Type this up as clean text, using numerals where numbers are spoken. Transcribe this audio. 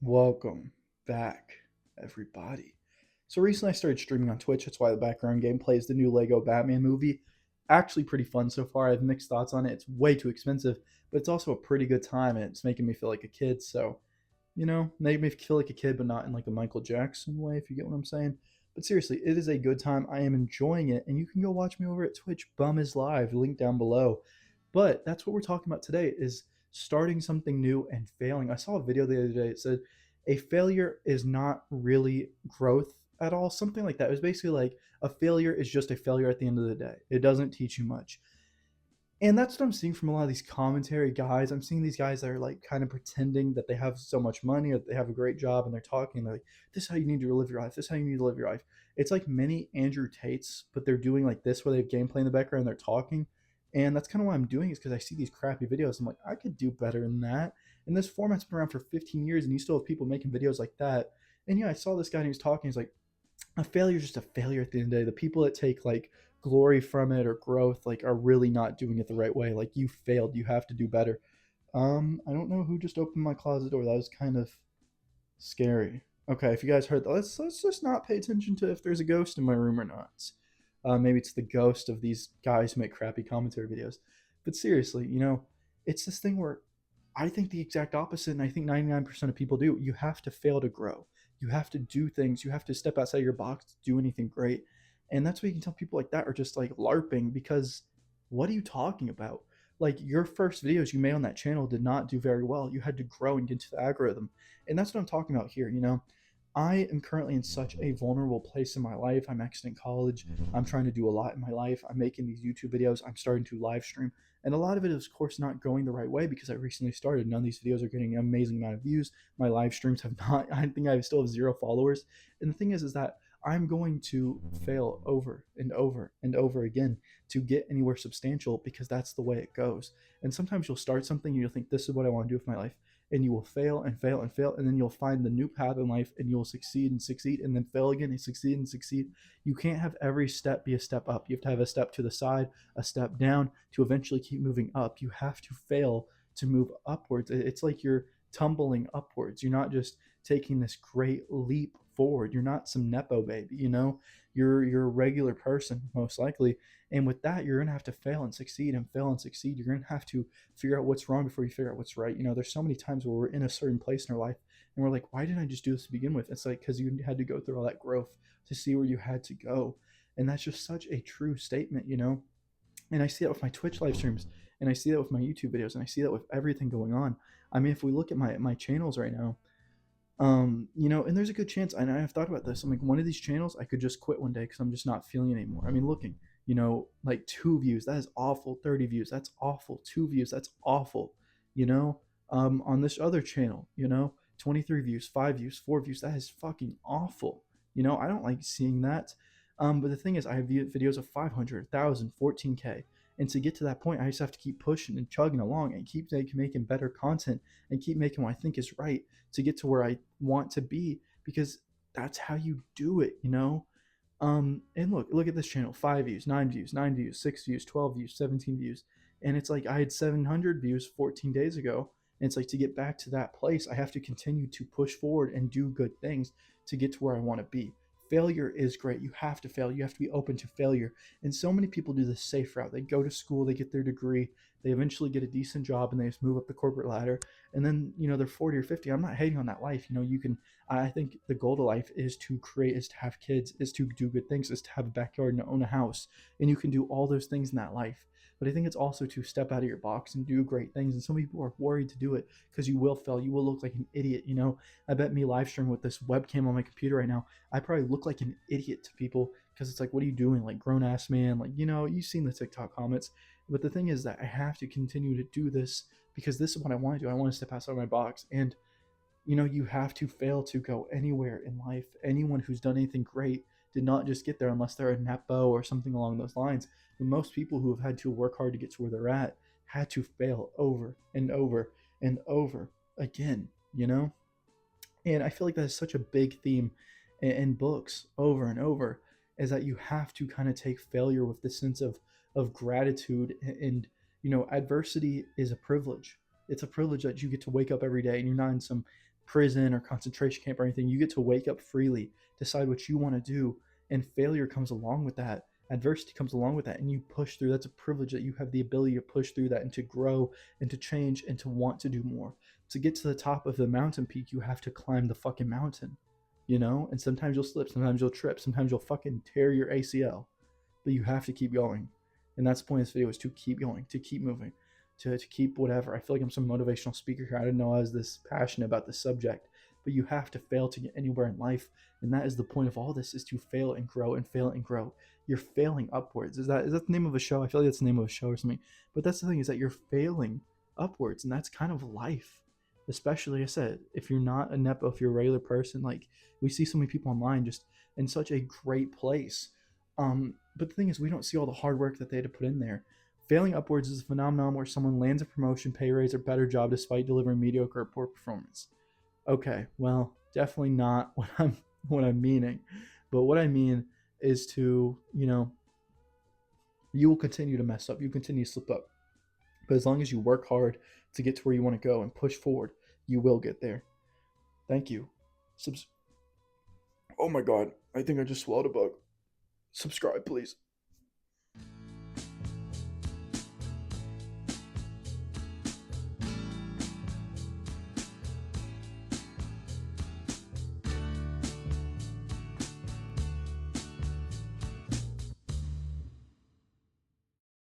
Welcome back, everybody. So recently I started streaming on Twitch. That's why the background gameplay is the new Lego Batman movie. Actually pretty fun so far. I have mixed thoughts on it. It's way too expensive, but it's also a pretty good time and it's making me feel like a kid. So, make me feel like a kid, but not in like a Michael Jackson way, if you get what I'm saying. But seriously, it is a good time. I am enjoying it, and you can go watch me over at Twitch. Bum is live, link down below. But that's what we're talking about today is starting something new and failing. I saw a video the other day. It said a failure is not really growth at all. Something like that. It was basically like a failure is just a failure at the end of the day. It doesn't teach you much. And that's what I'm seeing from a lot of these commentary guys. I'm seeing these guys that are like kind of pretending that they have so much money or they have a great job and they're talking they're like, this is how you need to live your life. This is how you need to live your life. It's like mini Andrew Tates, but they're doing like this where they have gameplay in the background and they're talking. And that's kind of why I'm doing is because I see these crappy videos. I'm like, I could do better than that. And this format's been around for 15 years and you still have people making videos like that. And yeah, I saw this guy and he was talking. He's like, a failure is just a failure at the end of the day. The people that take like glory from it or growth like are really not doing it the right way. Like you failed, you have to do better. I don't know who just opened my closet door. That was kind of scary. Okay, if you guys heard that, let's just not pay attention to if there's a ghost in my room or not. Maybe it's the ghost of these guys who make crappy commentary videos. But seriously, it's this thing where I think the exact opposite, and I think 99% of people do. You have to fail to grow. You have to do things. You have to step outside your box to do anything great. And that's why you can tell people like that are just like LARPing because what are you talking about? Like your first videos you made on that channel did not do very well. You had to grow and get into the algorithm. And that's what I'm talking about here. I am currently in such a vulnerable place in my life. I'm exiting college. I'm trying to do a lot in my life. I'm making these YouTube videos. I'm starting to live stream. And a lot of it is, of course, not going the right way because I recently started. None of these videos are getting an amazing amount of views. My live streams have not, I think I still have 0 followers. And the thing is that I'm going to fail over and over and over again to get anywhere substantial because that's the way it goes. And sometimes you'll start something and you'll think, this is what I want to do with my life. And you will fail and fail and fail. And then you'll find the new path in life and you'll succeed and succeed and then fail again and succeed and succeed. You can't have every step be a step up. You have to have a step to the side, a step down to eventually keep moving up. You have to fail to move upwards. It's like you're tumbling upwards. You're not just taking this great leap forward. You're not some nepo baby. You're a regular person most likely, and with that you're gonna have to fail and succeed and fail and succeed. You're gonna have to figure out what's wrong before you figure out what's right. There's so many times where we're in a certain place in our life and we're like, why didn't I just do this to begin with? It's like because you had to go through all that growth to see where you had to go. And that's just such a true statement. And I see that with my Twitch live streams, and I see that with my YouTube videos, and I see that with everything going on. I mean, if we look at my channels right now, and there's a good chance, and I've thought about this. I'm like, one of these channels, I could just quit one day because I'm just not feeling it anymore. I mean, like 2 views, that is awful. 30 views, that's awful. 2 views, that's awful. You know, on this other channel, 23 views, 5 views, 4 views, that is fucking awful. I don't like seeing that. But the thing is, I have videos of 500, 1,000, 14K. And to get to that point, I just have to keep pushing and chugging along and keep making better content and keep making what I think is right to get to where I want to be because that's how you do it. And look at this channel: 5 views, 9 views, 9 views, 6 views, 12 views, 17 views, and it's like I had 700 views 14 days ago. And it's like to get back to that place, I have to continue to push forward and do good things to get to where I want to be. Failure is great. You have to fail. You have to be open to failure. And so many people do the safe route. They go to school, they get their degree, they eventually get a decent job, and they just move up the corporate ladder. And then, they're 40 or 50. I'm not hating on that life. I think the goal to life is to create, is to have kids, is to do good things, is to have a backyard and own a house. And you can do all those things in that life. But I think it's also to step out of your box and do great things. And some people are worried to do it because you will fail. You will look like an idiot. I bet me live streaming with this webcam on my computer right now, I probably look like an idiot to people because it's like, what are you doing? Like, grown ass man. Like, you've seen the TikTok comments. But the thing is that I have to continue to do this because this is what I want to do. I want to step outside my box. And, you have to fail to go anywhere in life. Anyone who's done anything great did not just get there unless they're a Nepo or something along those lines. But most people who have had to work hard to get to where they're at had to fail over and over and over again. And I feel like that is such a big theme in books over and over, is that you have to kind of take failure with this sense of gratitude. And adversity is a privilege. It's a privilege that you get to wake up every day and you're not in some prison or concentration camp or anything. You get to wake up freely, decide what you want to do, and failure comes along with that. Adversity comes along with that, and you push through. That's a privilege that you have the ability to push through that and to grow and to change and to want to do more. To get to the top of the mountain peak, you have to climb the fucking mountain, and sometimes you'll slip, sometimes you'll trip, sometimes you'll fucking tear your ACL, but you have to keep going. And that's the point of this video, is to keep going, to keep moving, to keep whatever. I feel like I'm some motivational speaker here. I didn't know I was this passionate about this subject, but you have to fail to get anywhere in life. And that is the point of all this, is to fail and grow and fail and grow. You're failing upwards. Is that the name of a show? I feel like that's the name of a show or something. But that's the thing, is that you're failing upwards, and that's kind of life. Especially, like I said, if you're not a Nepo, if you're a regular person, like we see so many people online just in such a great place. But the thing is, we don't see all the hard work that they had to put in there. Failing upwards is a phenomenon where someone lands a promotion, pay raise, or better job despite delivering mediocre or poor performance. Okay, well, definitely not what I'm meaning. But what I mean is to, you will continue to mess up, you continue to slip up. But as long as you work hard to get to where you want to go and push forward, you will get there. Thank you. Oh my god, I think I just swallowed a bug. Subscribe, please.